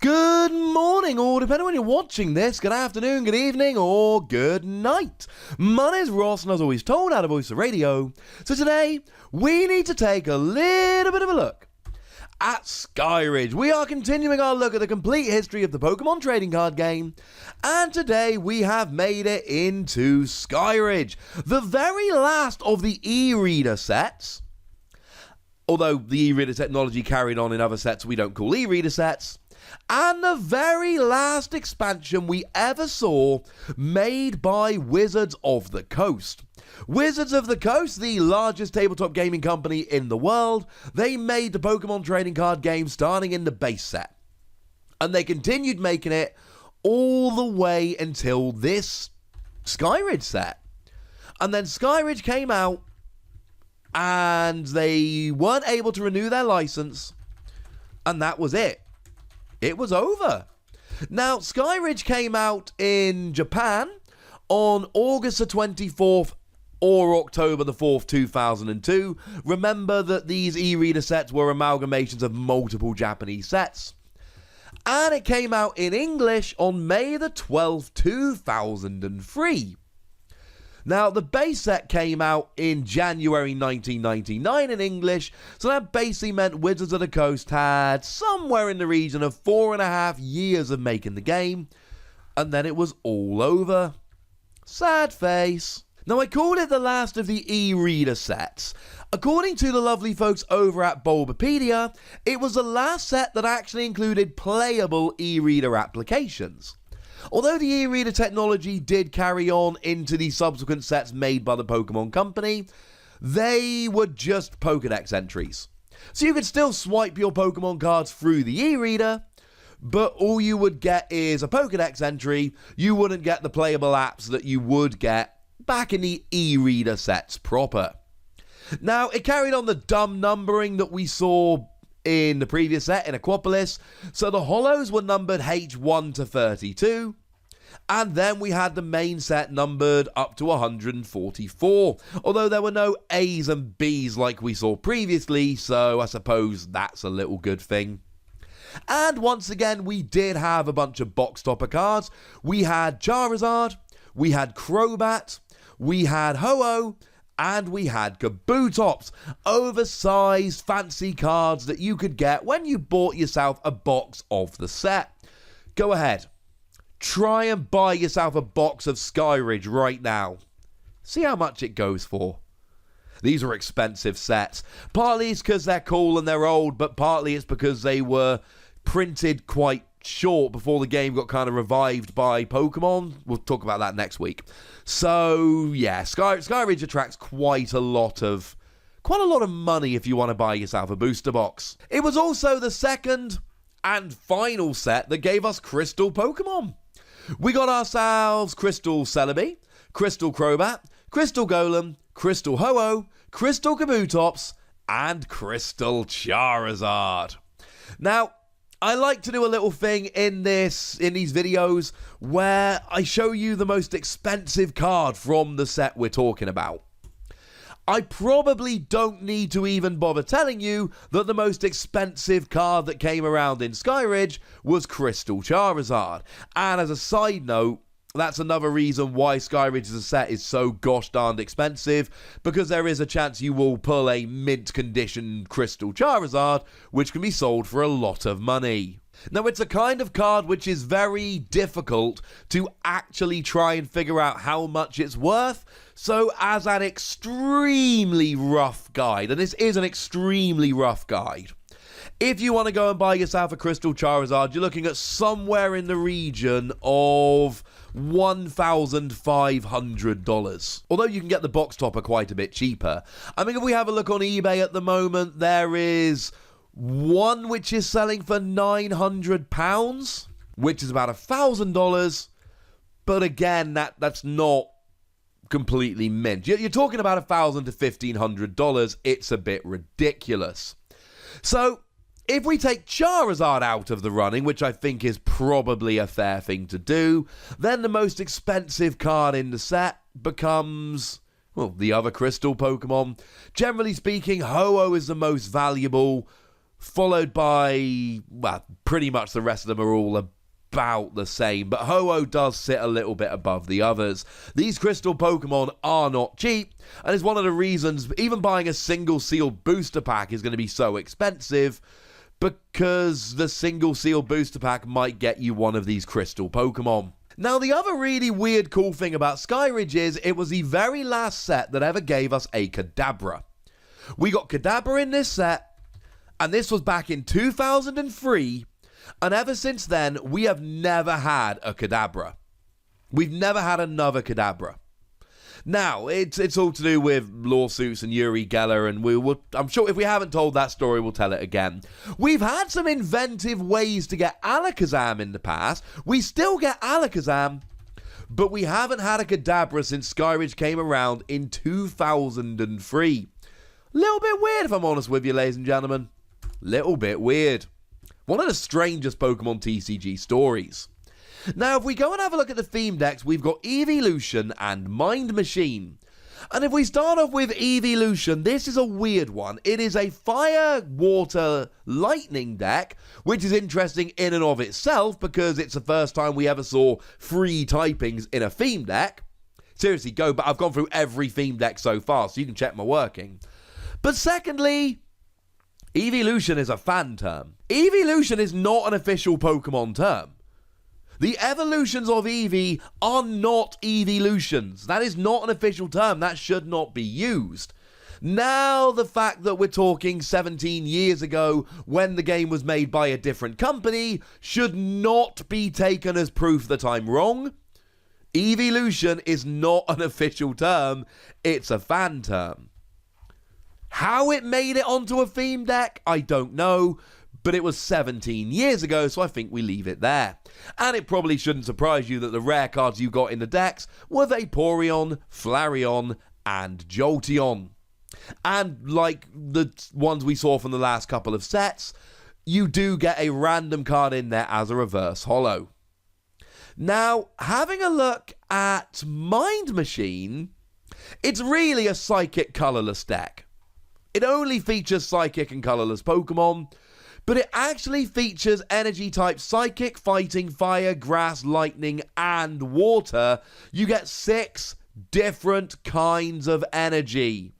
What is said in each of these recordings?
Good morning, or depending on when you're watching this, good afternoon, good evening, or good night. My name's Ross, and as always told, out of Voice of Radio. So today, we need to take a little bit of a look at Skyridge. We are continuing our look at the complete history of the Pokemon trading card game, and today we have made it into Skyridge, the very last of the e-reader sets. Although the e-reader technology carried on in other sets we don't call e-reader sets. And the very last expansion we ever saw made by Wizards of the Coast. Wizards of the Coast, the largest tabletop gaming company in the world, they made the Pokemon trading card game starting in the base set. And they continued making it all the way until this Skyridge set. And then Skyridge came out and they weren't able to renew their license, and that was it. It was over. Now, Skyridge came out in Japan on August the 24th or October the 4th, 2002. Remember that these e-reader sets were amalgamations of multiple Japanese sets. And it came out in English on May the 12th, 2003. Now, the base set came out in January 1999 in English, so that basically meant Wizards of the Coast had somewhere in the region of 4.5 years of making the game, and then it was all over. Sad face. Now, I called it the last of the e-reader sets. According to the lovely folks over at Bulbapedia, it was the last set that actually included playable e-reader applications. Although the e-reader technology did carry on into the subsequent sets made by the Pokemon Company, they were just Pokedex entries. So you could still swipe your Pokemon cards through the e-reader, but all you would get is a Pokedex entry. You wouldn't get the playable apps that you would get back in the e-reader sets proper. Now, it carried on the dumb numbering that we saw in the previous set in Aquapolis, so the holos were numbered H1 to 32, and then we had the main set numbered up to 144, although there were no A's and B's like we saw previously, so I suppose that's a little good thing. And once again, we did have a bunch of box topper cards. We had Charizard, we had Crobat, we had Ho-Oh, and we had Kabutops, oversized fancy cards that you could get when you bought yourself a box of the set. Go ahead, try and buy yourself a box of Skyridge right now. See how much it goes for. These are expensive sets. Partly it's because they're cool and they're old, but partly it's because they were printed quite short before the game got kind of revived by Pokemon. We'll talk about that next week. So yeah, Skyridge attracts quite a lot of money if you want to buy yourself a booster box. It was also the second and final set that gave us Crystal Pokemon. We got ourselves Crystal Celebi, Crystal Crobat, Crystal Golem, Crystal Ho-Oh, Crystal Kabutops, and Crystal Charizard. Now, I like to do a little thing in these videos where I show you the most expensive card from the set we're talking about. I probably don't need to even bother telling you that the most expensive card that came around in Skyridge was Crystal Charizard. And as a side note, that's another reason why Skyridge as a set is so gosh darned expensive, because there is a chance you will pull a mint condition Crystal Charizard, which can be sold for a lot of money. Now, it's a kind of card which is very difficult to actually try and figure out how much it's worth, so as an extremely rough guide, and this is an extremely rough guide, if you want to go and buy yourself a Crystal Charizard, you're looking at somewhere in the region of $1,500. Although you can get the box topper quite a bit cheaper. I mean, if we have a look on eBay at the moment, there is one which is selling for £900, which is about $1,000. But again, that's not completely mint. You're talking about $1,000 to $1,500. It's a bit ridiculous. So if we take Charizard out of the running, which I think is probably a fair thing to do, then the most expensive card in the set becomes, well, the other Crystal Pokemon. Generally speaking, Ho-Oh is the most valuable, followed by, well, pretty much the rest of them are all about the same, but Ho-Oh does sit a little bit above the others. These crystal Pokemon are not cheap, and it's one of the reasons even buying a single sealed booster pack is going to be so expensive, because the single sealed booster pack might get you one of these crystal Pokemon. Now, the other really weird cool thing about Skyridge is it was the very last set that ever gave us a Kadabra. We got Kadabra in this set, and this was back in 2003, and ever since then, we have never had a Kadabra. We've never had another Kadabra. Now, it's all to do with lawsuits and Uri Geller, and I'm sure if we haven't told that story, we'll tell it again. We've had some inventive ways to get Alakazam in the past. We still get Alakazam, but we haven't had a Kadabra since Skyridge came around in 2003. Little bit weird, if I'm honest with you, ladies and gentlemen. Little bit weird. One of the strangest Pokemon TCG stories. Now, if we go and have a look at the theme decks, we've got Evolution and Mind Machine. And if we start off with Evolution, this is a weird one. It is a Fire, Water, Lightning deck, which is interesting in and of itself because it's the first time we ever saw 3 typings in a theme deck. Seriously, but I've gone through every theme deck so far, so you can check my working. But secondly, Evolution is a fan term. Evolution is not an official Pokemon term. The evolutions of Eevee are not evolutions. That is not an official term. That should not be used. Now, the fact that we're talking 17 years ago when the game was made by a different company should not be taken as proof that I'm wrong. Evolution is not an official term. It's a fan term. How it made it onto a theme deck, I don't know. But it was 17 years ago, so I think we leave it there. And it probably shouldn't surprise you that the rare cards you got in the decks were Vaporeon, Flareon, and Jolteon. And like the ones we saw from the last couple of sets, you do get a random card in there as a reverse holo. Now, having a look at Mind Machine, it's really a Psychic colorless deck. It only features Psychic and colorless Pokemon, but it actually features energy type Psychic, Fighting, Fire, Grass, Lightning, and Water. You get 6 different kinds of energy.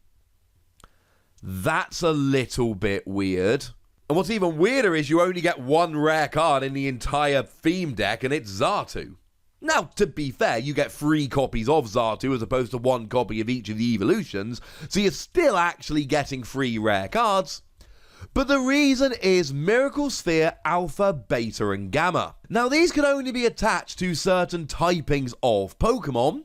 That's a little bit weird. And what's even weirder is you only get 1 rare card in the entire theme deck, and it's Xatu. Now, to be fair, you get 3 copies of Xatu as opposed to 1 copy of each of the evolutions, so you're still actually getting 3 rare cards. But the reason is Miracle Sphere, Alpha, Beta, and Gamma. Now, these can only be attached to certain typings of Pokemon.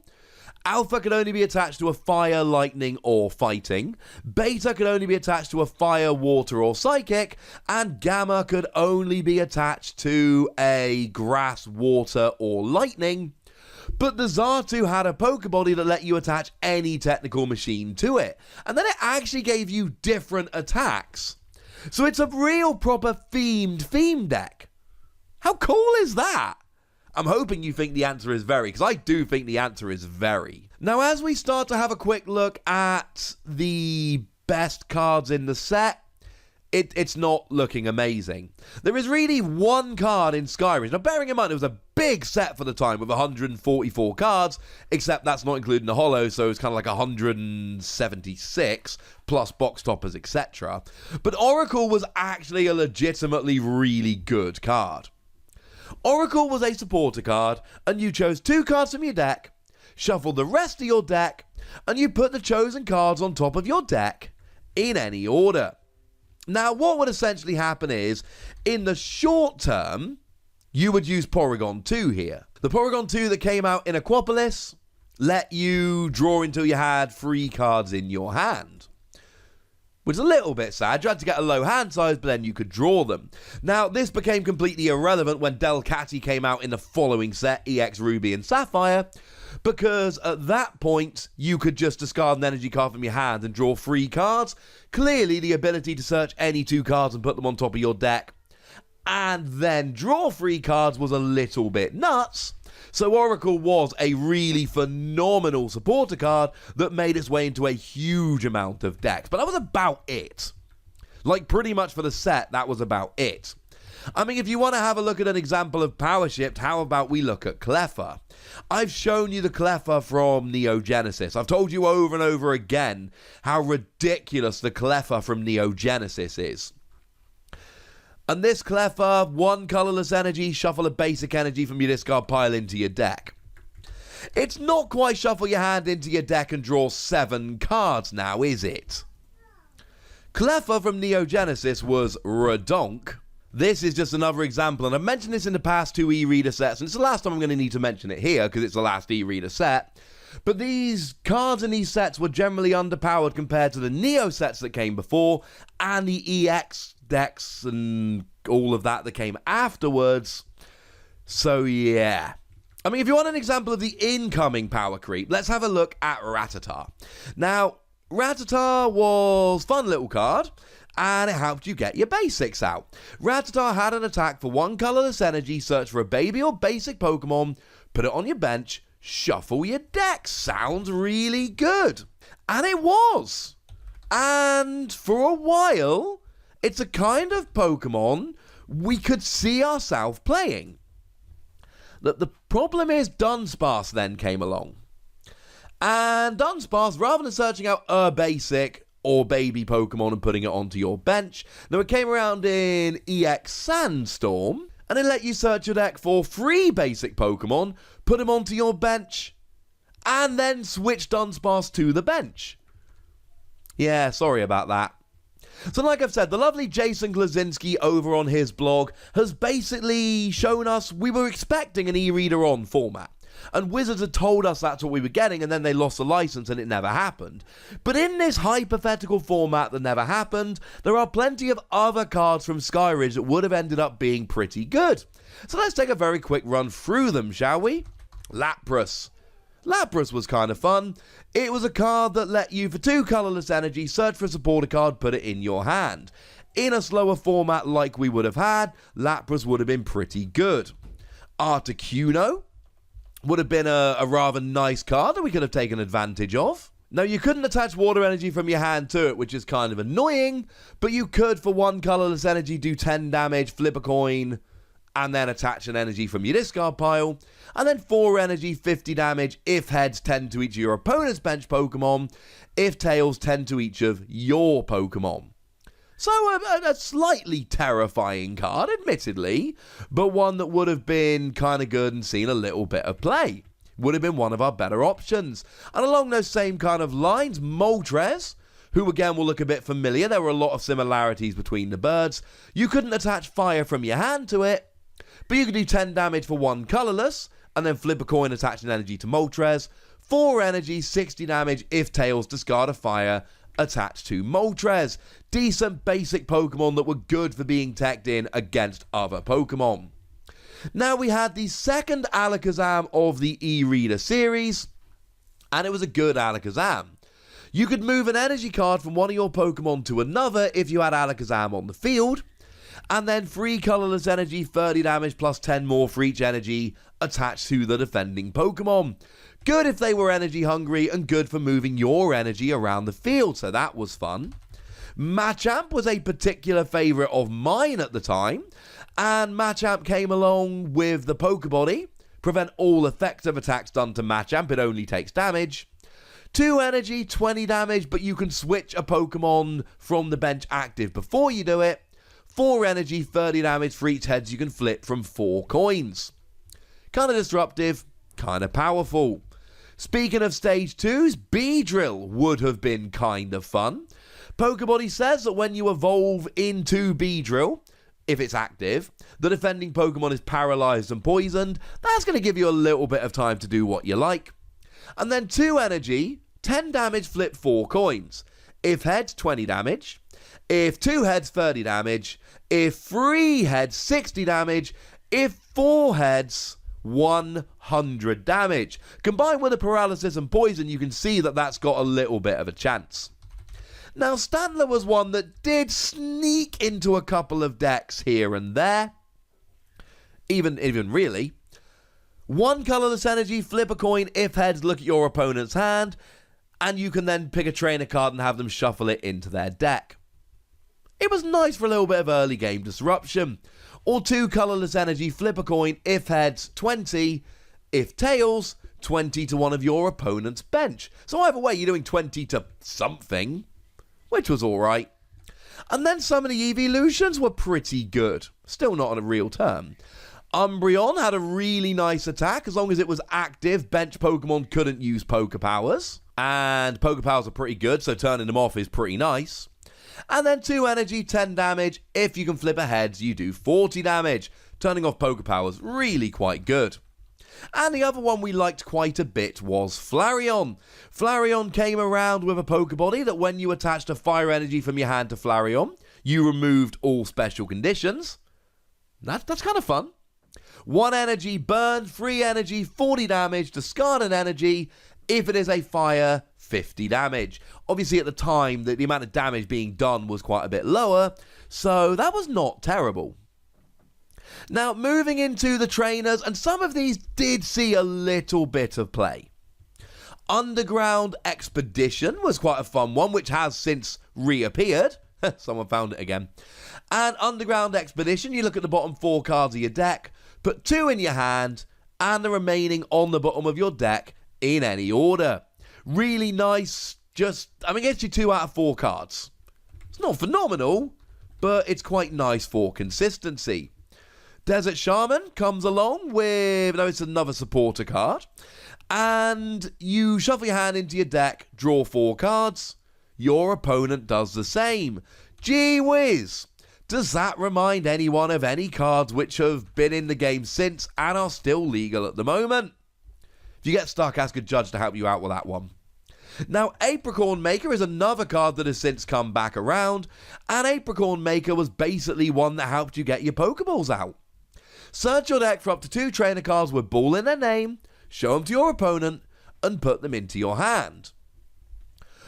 Alpha can only be attached to a Fire, Lightning, or Fighting. Beta can only be attached to a Fire, Water, or Psychic. And Gamma could only be attached to a Grass, Water, or Lightning. But the Xatu had a Pokebody that let you attach any technical machine to it. And then it actually gave you different attacks. So it's a real proper themed theme deck. How cool is that? I'm hoping you think the answer is very, because I do think the answer is very. Now, as we start to have a quick look at the best cards in the set, it's not looking amazing. There is really 1 card in Skyridge. Now, bearing in mind, it was a big set for the time with 144 cards, except that's not including the holo, so it's kind of like 176, plus box toppers, etc. But Oracle was actually a legitimately really good card. Oracle was a supporter card, and you chose 2 cards from your deck, shuffled the rest of your deck, and you put the chosen cards on top of your deck in any order. Now, what would essentially happen is, in the short term, you would use Porygon 2 here. The Porygon 2 that came out in Aquapolis let you draw until you had 3 cards in your hand. Which is a little bit sad. You had to get a low hand size, but then you could draw them. Now, this became completely irrelevant when Delcatty came out in the following set, EX Ruby and Sapphire, because at that point, you could just discard an energy card from your hand and draw 3 cards. Clearly, the ability to search any 2 cards and put them on top of your deck and then draw 3 cards was a little bit nuts. So Oracle was a really phenomenal supporter card that made its way into a huge amount of decks. But that was about it. Like, pretty much for the set, that was about it. I mean, if you want to have a look at an example of power shift, how about we look at Cleffa? I've shown you the Cleffa from Neo Genesis. I've told you over and over again how ridiculous the Cleffa from Neo Genesis is. And this Cleffa, 1 colorless energy, shuffle a basic energy from your discard pile into your deck. It's not quite shuffle your hand into your deck and draw 7 cards now, is it? Cleffa from Neo Genesis was redonk. This is just another example, and I've mentioned this in the past 2 e-reader sets, and it's the last time I'm going to need to mention it here, because it's the last e-reader set. But these cards in these sets were generally underpowered compared to the Neo sets that came before, and the EX decks and all of that came afterwards. So yeah. I mean, if you want an example of the incoming power creep, let's have a look at Rattata. Now, Rattata was a fun little card, and it helped you get your basics out. Rattata had an attack for 1 colorless energy, search for a baby or basic Pokemon, put it on your bench, shuffle your deck. Sounds really good. And it was. And for a while, it's a kind of Pokemon we could see ourselves playing. The problem is Dunsparce then came along. And Dunsparce, rather than searching out a basic or baby Pokemon and putting it onto your bench, now it came around in EX Sandstorm, and it let you search your deck for 3 basic Pokemon, put them onto your bench, and then switch Dunsparce to the bench. Yeah, sorry about that. So like I've said, the lovely Jason Glazinski over on his blog has basically shown us we were expecting an e-reader on format. And Wizards had told us that's what we were getting, and then they lost the license and it never happened. But in this hypothetical format that never happened, there are plenty of other cards from Skyridge that would have ended up being pretty good. So let's take a very quick run through them, shall we? Lapras. Lapras was kind of fun. It was a card that let you, for 2 colorless energy, search for a supporter card, put it in your hand. In a slower format like we would have had, Lapras would have been pretty good. Articuno would have been a rather nice card that we could have taken advantage of. Now, you couldn't attach water energy from your hand to it, which is kind of annoying, but you could, for 1 colorless energy, do 10 damage, flip a coin, and then attach an energy from your discard pile, and then 4 energy, 50 damage, if heads 10 to each of your opponent's bench Pokemon, if tails 10 to each of your Pokemon. So a slightly terrifying card, admittedly, but one that would have been kind of good and seen a little bit of play. Would have been one of our better options. And along those same kind of lines, Moltres, who again will look a bit familiar, there were a lot of similarities between the birds. You couldn't attach fire from your hand to it, but you could do 10 damage for 1 colorless, and then flip a coin, attach an energy to Moltres. 4 energy, 60 damage, if tails, discard a fire, attached to Moltres. Decent basic Pokemon that were good for being teched in against other Pokemon. Now we had the second Alakazam of the e-reader series, and it was a good Alakazam. You could move an energy card from one of your Pokemon to another if you had Alakazam on the field, and then 3 colorless energy, 30 damage plus 10 more for each energy attached to the defending Pokemon. Good if they were energy hungry, and good for moving your energy around the field, so that was fun. Machamp was a particular favourite of mine at the time, and Machamp came along with the Pokebody. Prevent all effective attacks done to Machamp, it only takes damage. 2 energy, 20 damage, but you can switch a Pokemon from the bench active before you do it. 4 energy, 30 damage for each heads you can flip from 4 coins. Kind of disruptive, kind of powerful. Speaking of stage 2s, Beedrill would have been kind of fun. Pokebody says that when you evolve into Beedrill, if it's active, the defending Pokemon is paralyzed and poisoned. That's going to give you a little bit of time to do what you like. And then 2 energy, 10 damage, flip 4 coins. If heads, 20 damage. If 2 heads, 30 damage. If 3 heads, 60 damage. If 4 heads, 100 damage. Combined with the paralysis and poison, you can see that that's got a little bit of a chance. Now, Standler was one that did sneak into a couple of decks here and there. Even really. 1 colorless energy, flip a coin, if heads, look at your opponent's hand, and you can then pick a trainer card and have them shuffle it into their deck. It was nice for a little bit of early game disruption. Or 2 colourless energy, flip a coin, if heads, 20, if tails, 20 to one of your opponent's bench. So either way, you're doing 20 to something, which was alright. And then some of the evolutions were pretty good. Still not on a real term. Umbreon had a really nice attack. As long as it was active, bench Pokemon couldn't use Poké Powers. And Poké Powers are pretty good, so turning them off is pretty nice. And then 2 energy, 10 damage. If you can flip a heads, you do 40 damage. Turning off Poké Powers, really quite good. And the other one we liked quite a bit was Flareon. Flareon came around with a Pokebody that when you attached a fire energy from your hand to Flareon, you removed all special conditions. That's kind of fun. 1 energy, burn, 3 energy, 40 damage, discard an energy. If it is a fire, 50 damage. Obviously at the time, the amount of damage being done was quite a bit lower, so that was not terrible. Now, moving into the trainers, and some of these did see a little bit of play. Underground Expedition was quite a fun one, which has since reappeared. Someone found it again. And Underground Expedition, you look at the bottom 4 cards of your deck, put 2 in your hand, and the remaining on the bottom of your deck in any order. Really nice, gets you 2 out of 4 cards. It's not phenomenal, but it's quite nice for consistency. Desert Shaman comes along with, no, it's another supporter card. And you shuffle your hand into your deck, draw 4 cards. Your opponent does the same. Gee whiz! Does that remind anyone of any cards which have been in the game since and are still legal at the moment? If you get stuck, ask a judge to help you out with that one. Now, Apricorn Maker is another card that has since come back around, and Apricorn Maker was basically one that helped you get your Pokeballs out. Search your deck for up to 2 trainer cards with ball in their name, show them to your opponent, and put them into your hand.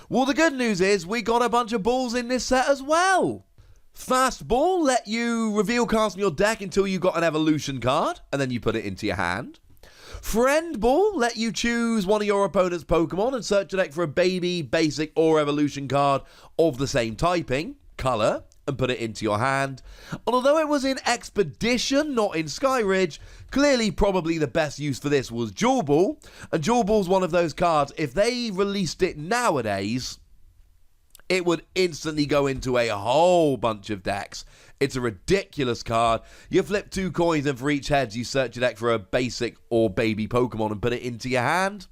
Well, the good news is we got a bunch of balls in this set as well. Fast Ball let you reveal cards from your deck until you got an evolution card, and then you put it into your hand. Friend Ball let you choose one of your opponent's Pokemon and search your deck for a baby, basic, or evolution card of the same typing, color, and put it into your hand. And although it was in Expedition, not in Skyridge, clearly probably the best use for this was Dual Ball. And Dual Ball's one of those cards, if they released it nowadays, it would instantly go into a whole bunch of decks. It's a ridiculous card. You flip 2 coins, and for each heads, you search your deck for a basic or baby Pokemon and put it into your hand.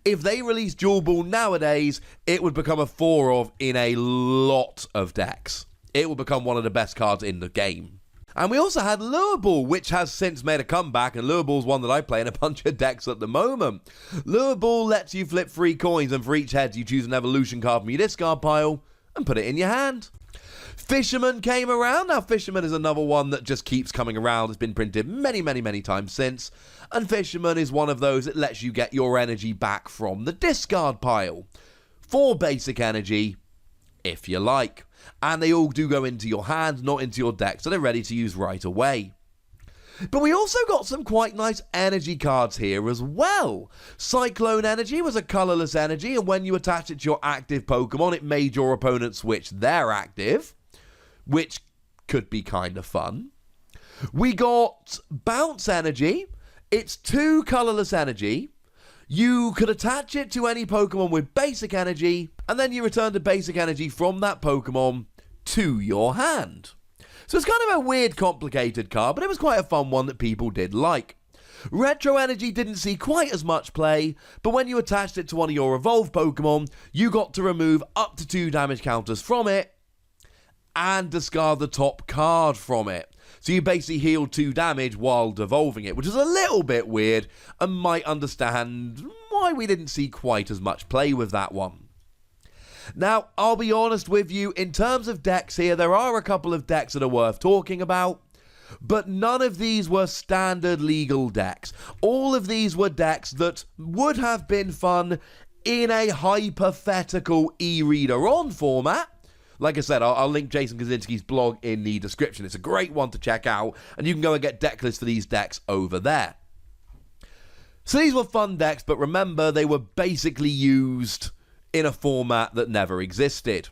If they released Dual Ball nowadays, it would become a 4-of in a lot of decks. It will become one of the best cards in the game. And we also had Lure Ball, which has since made a comeback, and Lure Ball's one that I play in a bunch of decks at the moment. Lure Ball lets you flip 3 coins, and for each head, you choose an evolution card from your discard pile and put it in your hand. Fisherman came around. Now, Fisherman is another one that just keeps coming around. It's been printed many, many, many times since. And Fisherman is one of those that lets you get your energy back from the discard pile. 4 basic energy, if you like. And they all do go into your hand, not into your deck, so they're ready to use right away. But we also got some quite nice energy cards here as well. Cyclone Energy was a colourless energy, and when you attached it to your active Pokemon, it made your opponent switch their active, which could be kind of fun. We got Bounce Energy. It's 2 colourless energy. You could attach it to any Pokemon with basic energy, and then you return the basic energy from that Pokemon to your hand. So it's kind of a weird, complicated card, but it was quite a fun one that people did like. Retro Energy didn't see quite as much play, but when you attached it to one of your evolved Pokemon, you got to remove up to 2 damage counters from it, and discard the top card from it. So you basically healed 2 damage while devolving it, which is a little bit weird, and might understand why we didn't see quite as much play with that one. Now, I'll be honest with you, in terms of decks here, there are a couple of decks that are worth talking about, but none of these were standard legal decks. All of these were decks that would have been fun in a hypothetical e-reader on format. Like I said, I'll link Jason Kaczynski's blog in the description. It's a great one to check out, and you can go and get deck lists for these decks over there. So these were fun decks, but remember, they were basically used in a format that never existed.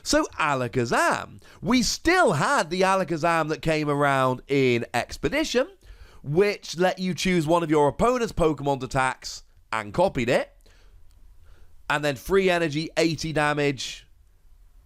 So Alakazam. We still had the Alakazam that came around in Expedition, which let you choose one of your opponent's Pokemon's attacks and copied it. And then free energy, 80 damage,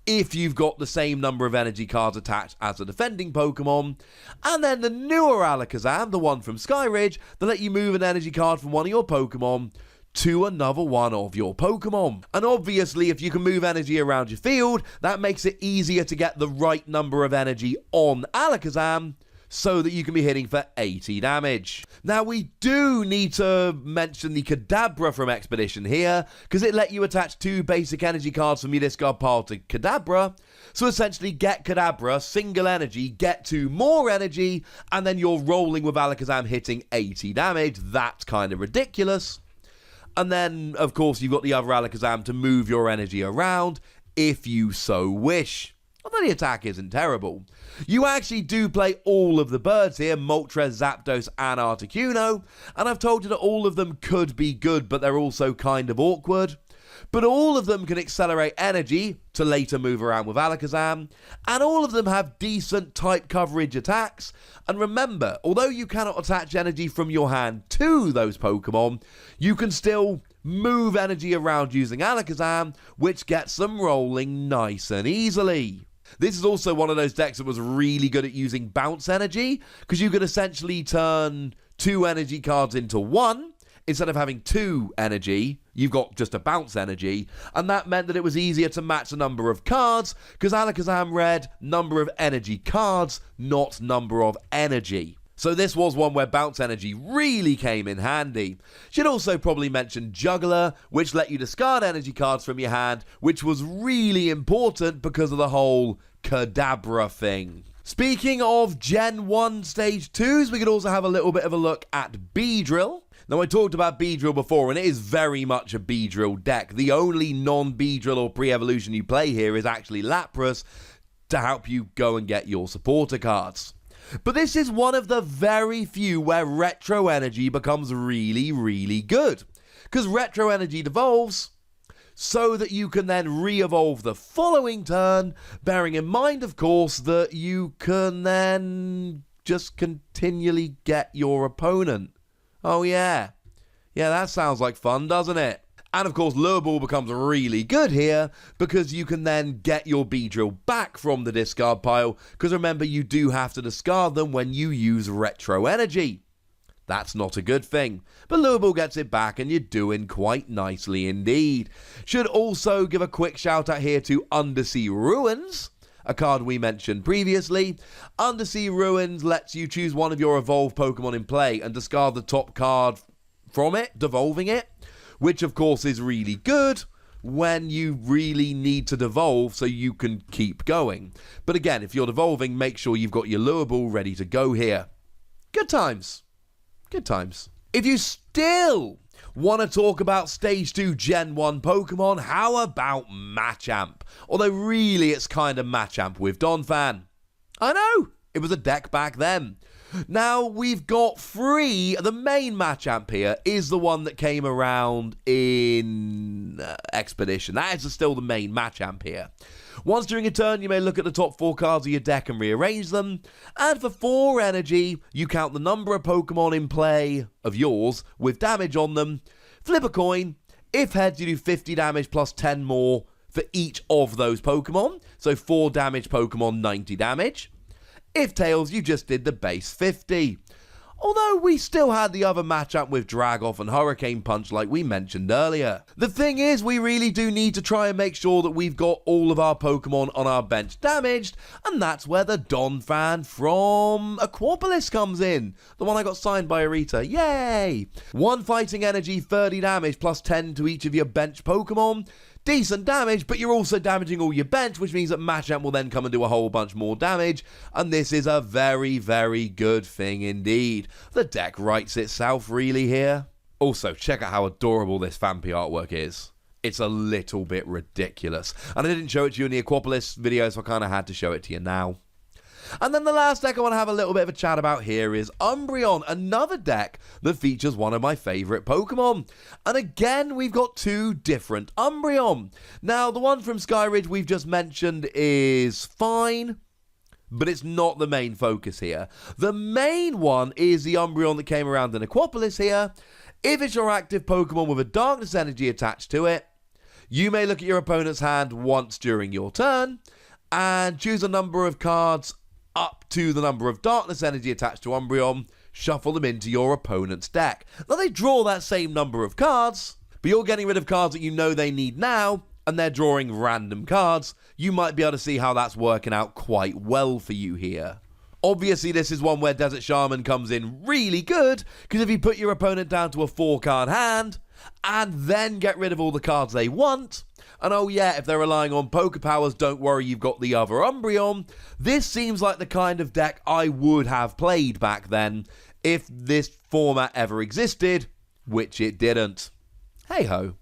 if you've got the same number of energy cards attached as a defending Pokemon. And then the newer Alakazam, the one from Skyridge, that let you move an energy card from one of your Pokemon to another one of your Pokemon. And obviously, if you can move energy around your field, that makes it easier to get the right number of energy on Alakazam, so that you can be hitting for 80 damage. Now, we do need to mention the Kadabra from Expedition here, because it let you attach 2 basic energy cards from your discard pile to Kadabra. So essentially, get Kadabra, single energy, get 2 more energy, and then you're rolling with Alakazam hitting 80 damage. That's kind of ridiculous. And then, of course, you've got the other Alakazam to move your energy around, if you so wish. Although the attack isn't terrible. You actually do play all of the birds here, Moltres, Zapdos and Articuno, and I've told you that all of them could be good, but they're also kind of awkward. But all of them can accelerate energy to later move around with Alakazam, and all of them have decent type coverage attacks. And remember, although you cannot attach energy from your hand to those Pokemon, you can still move energy around using Alakazam, which gets them rolling nice and easily. This is also one of those decks that was really good at using bounce energy, because you could essentially turn 2 energy cards into 1. Instead of having 2 energy, you've got just a bounce energy, and that meant that it was easier to match the number of cards, because Alakazam read number of energy cards, not number of energy. So this was one where bounce energy really came in handy. Should also probably mention Juggler, which let you discard energy cards from your hand, which was really important because of the whole Kadabra thing. Speaking of Gen 1 Stage 2s, we could also have a little bit of a look at Beedrill. Now, I talked about Beedrill before, and it is very much a Beedrill deck. The only non-Beedrill or pre-evolution you play here is actually Lapras to help you go and get your supporter cards. But this is one of the very few where Retro Energy becomes really, really good. Because Retro Energy devolves so that you can then re-evolve the following turn, bearing in mind, of course, that you can then just continually get your opponent. Oh yeah. Yeah, that sounds like fun, doesn't it? And of course, Lure Ball becomes really good here because you can then get your Beedrill back from the discard pile, because remember, you do have to discard them when you use Retro Energy. That's not a good thing, but Lure Ball gets it back and you're doing quite nicely indeed. Should also give a quick shout out here to Undersea Ruins, a card we mentioned previously. Undersea Ruins lets you choose one of your evolved Pokemon in play and discard the top card from it, devolving it, which of course is really good when you really need to devolve so you can keep going. But again, if you're devolving, make sure you've got your Lure Ball ready to go here. Good times. Good times. If you still want to talk about Stage 2 Gen 1 Pokemon, how about Machamp? Although really it's kind of Machamp with Donphan. I know, it was a deck back then. Now, we've got 3. The main Machamp here is the one that came around in Expedition. That is still the main Machamp here. Once during a turn, you may look at the top 4 cards of your deck and rearrange them. And for 4 energy, you count the number of Pokemon in play of yours with damage on them. Flip a coin. If heads, you do 50 damage plus 10 more for each of those Pokemon. So 4 damage Pokemon, 90 damage. If tails, you just did the base 50. Although we still had the other matchup with Dragoff and Hurricane Punch like we mentioned earlier. The thing is, we really do need to try and make sure that we've got all of our Pokemon on our bench damaged, and that's where the Donphan from Aquapolis comes in. The one I got signed by Arita. Yay! 1 fighting energy, 30 damage, plus 10 to each of your bench Pokemon. Decent damage, but you're also damaging all your bench, which means that Machamp will then come and do a whole bunch more damage, and this is a very, very good thing indeed. The deck writes itself really here. Also, check out how adorable this Phanpy artwork is. It's a little bit ridiculous, and I didn't show it to you in the Aquapolis video, so I kind of had to show it to you now. And then the last deck I want to have a little bit of a chat about here is Umbreon, another deck that features one of my favourite Pokemon. And again, we've got two different Umbreon. Now, the one from Skyridge we've just mentioned is fine, but it's not the main focus here. The main one is the Umbreon that came around in Aquapolis here. If it's your active Pokemon with a Darkness Energy attached to it, you may look at your opponent's hand once during your turn and choose a number of cards up to the number of Darkness Energy attached to Umbreon, shuffle them into your opponent's deck. Now they draw that same number of cards, but you're getting rid of cards that you know they need now, and they're drawing random cards. You might be able to see how that's working out quite well for you here. Obviously, this is one where Desert Shaman comes in really good, because if you put your opponent down to a 4-card hand, and then get rid of all the cards they want, and oh yeah, if they're relying on Poké Powers, don't worry, you've got the other Umbreon, this seems like the kind of deck I would have played back then, if this format ever existed, which it didn't. Hey-ho.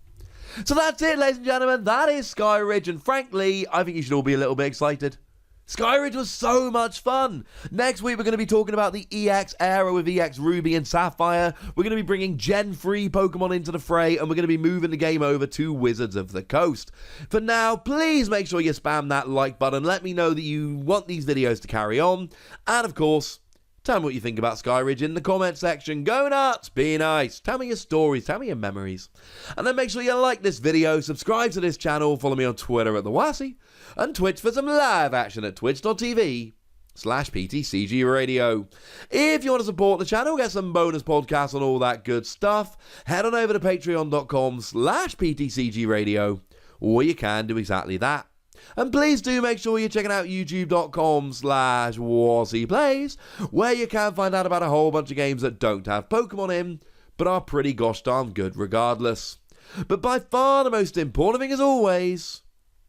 So that's it, ladies and gentlemen, that is Skyridge, and frankly, I think you should all be a little bit excited. Skyridge was so much fun. Next week, we're going to be talking about the EX era with EX Ruby and Sapphire. We're going to be bringing Gen 3 Pokemon into the fray, and we're going to be moving the game over to Wizards of the Coast. For now, please make sure you spam that like button. Let me know that you want these videos to carry on. And of course, tell me what you think about Skyridge in the comment section. Go nuts, be nice, tell me your stories, tell me your memories. And then make sure you like this video, subscribe to this channel, follow me on Twitter at The Wassy, and Twitch for some live action at twitch.tv/PTCGRadio. If you want to support the channel, get some bonus podcasts and all that good stuff, head on over to patreon.com/PTCGRadio, or you can do exactly that. And please do make sure you're checking out youtube.com/WassyPlays, where you can find out about a whole bunch of games that don't have Pokemon in, but are pretty gosh darn good regardless. But by far the most important thing as always,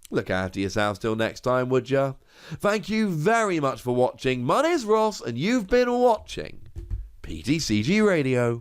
look after yourselves till next time, would ya? Thank you very much for watching. My name's Ross, and you've been watching PTCG Radio.